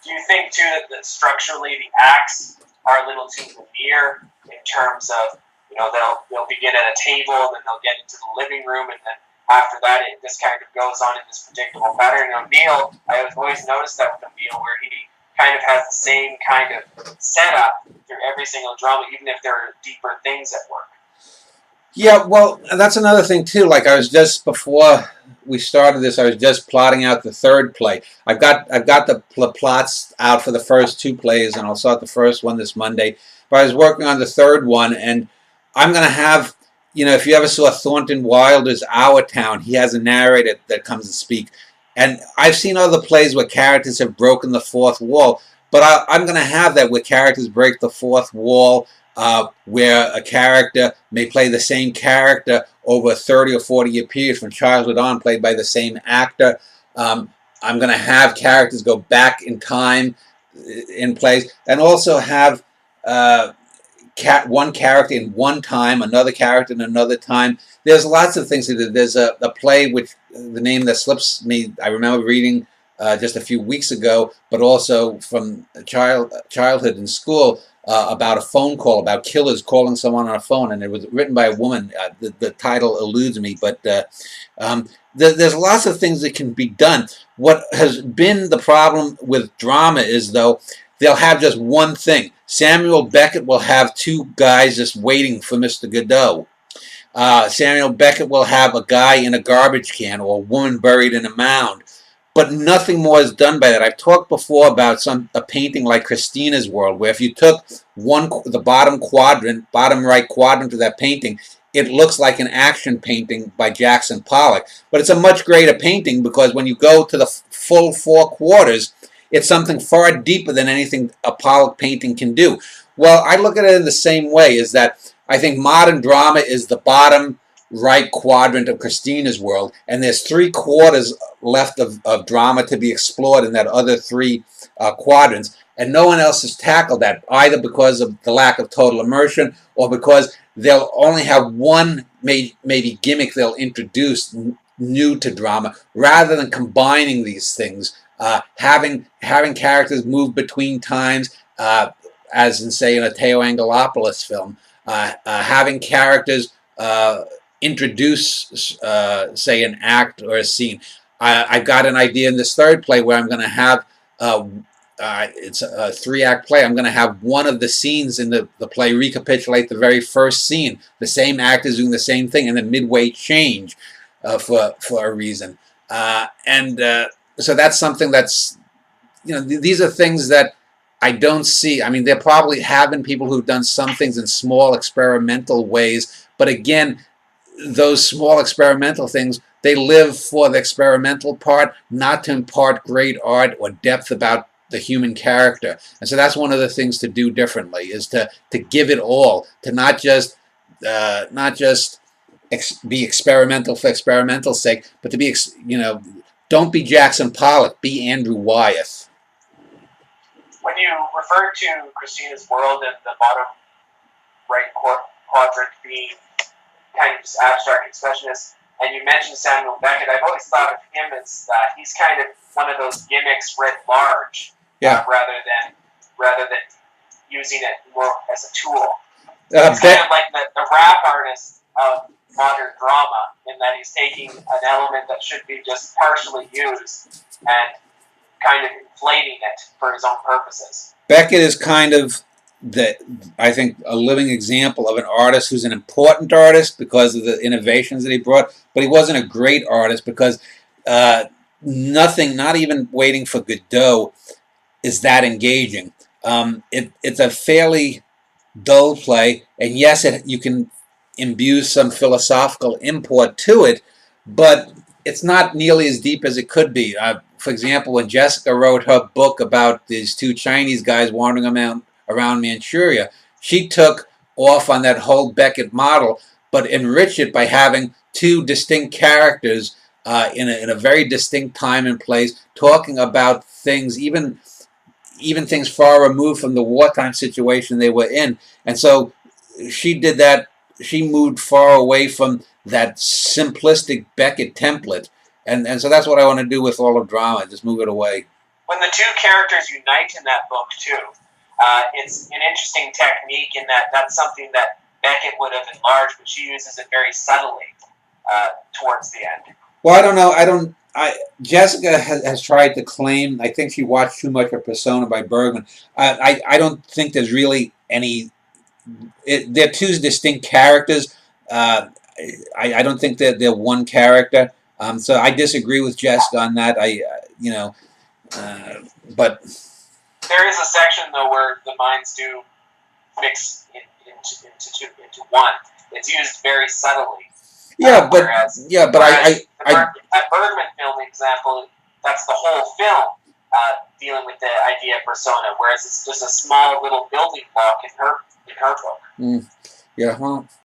Do you think too that structurally the acts are a little too linear in terms of, you know, they'll begin at a table, then they'll get into the living room, and then after that it just kind of goes on in this predictable pattern? You know, Neil, I have always noticed that with Neil, where he kind of has the same kind of setup through every single drama, even if there are deeper things at work. Yeah, well, that's another thing too. Like I was just before we started this, I was just plotting out the third play. I've got the plots out for the first two plays, and I'll start the first one this Monday. But I was working on the third one, and I'm going to have, you know, if you ever saw Thornton Wilder's Our Town, he has a narrator that comes to speak. And I've seen other plays where characters have broken the fourth wall, but I'm going to have that where characters break the fourth wall. Where a character may play the same character over a 30 or 40 year period from childhood on, played by the same actor. I'm going to have characters go back in time in plays, and also have one character in one time, another character in another time. There's lots of things to do. There's a play which the name that slips me, I remember reading just a few weeks ago, but also from childhood in school, about a phone call, about killers calling someone on a phone, and it was written by a woman. The title eludes me, but there's lots of things that can be done. What has been the problem with drama is, though, they'll have just one thing. Samuel Beckett will have two guys just waiting for Mr. Godot. Samuel Beckett will have a guy in a garbage can or a woman buried in a mound. But nothing more is done by that. I've talked before about a painting like Christina's World, where if you took the bottom right quadrant of that painting, it looks like an action painting by Jackson Pollock. But it's a much greater painting because when you go to the full four quarters, it's something far deeper than anything a Pollock painting can do. Well, I look at it in the same way, is that I think modern drama is the bottom right quadrant of Christina's World, and there's 3/4 left of drama to be explored in that other three quadrants, and no one else has tackled that, either because of the lack of total immersion or because they'll only have one maybe gimmick they'll introduce new to drama, rather than combining these things, having characters move between times, as in, say, in a Teo Angelopoulos film, having characters introduce, say, an act or a scene. I've got an idea in this third play where I'm going to have, it's a 3-act play. I'm going to have one of the scenes in the play recapitulate the very first scene. The same actors doing the same thing, and then midway change for a reason. So that's something that's, you know, these are things that I don't see. I mean, there probably have been people who've done some things in small experimental ways, but again, those small experimental things, they live for the experimental part, not to impart great art or depth about the human character. And so that's one of the things to do differently, is to give it all, to not just be experimental for experimental's sake, but to be, you know, don't be Jackson Pollock, be Andrew Wyeth. When you refer to Christina's World and the bottom right quadrant being kind of just abstract expressionist, and you mentioned Samuel Beckett, I've always thought of him as he's kind of one of those gimmicks writ large, rather than using it more as a tool. It's kind of like the rap artist of modern drama, in that he's taking an element that should be just partially used and kind of inflating it for his own purposes. Beckett is kind of, I think, a living example of an artist who's an important artist because of the innovations that he brought, but he wasn't a great artist because nothing, not even Waiting for Godot, is that engaging. It's a fairly dull play, and yes, you can imbue some philosophical import to it, but it's not nearly as deep as it could be. For example, when Jessica wrote her book about these two Chinese guys wandering around Manchuria, she took off on that whole Beckett model, but enriched it by having two distinct characters in a very distinct time and place, talking about things, even things far removed from the wartime situation they were in. And so she did that. She moved far away from that simplistic Beckett template. And so that's what I want to do with all of drama, just move it away. when the two characters unite in that book too, it's an interesting technique in that that's something that Beckett would have enlarged, but she uses it very subtly towards the end. Well, I don't know. Jessica has tried to claim. I think she watched too much of Persona by Bergman. I don't think there's really any. They're two distinct characters. I don't think that they're one character. So I disagree with Jessica on that. But there is a section though where the minds do mix into one. It's used very subtly. That Bergman film example, that's the whole film dealing with the idea of persona, whereas it's just a small little building block in her book. Yeah, well,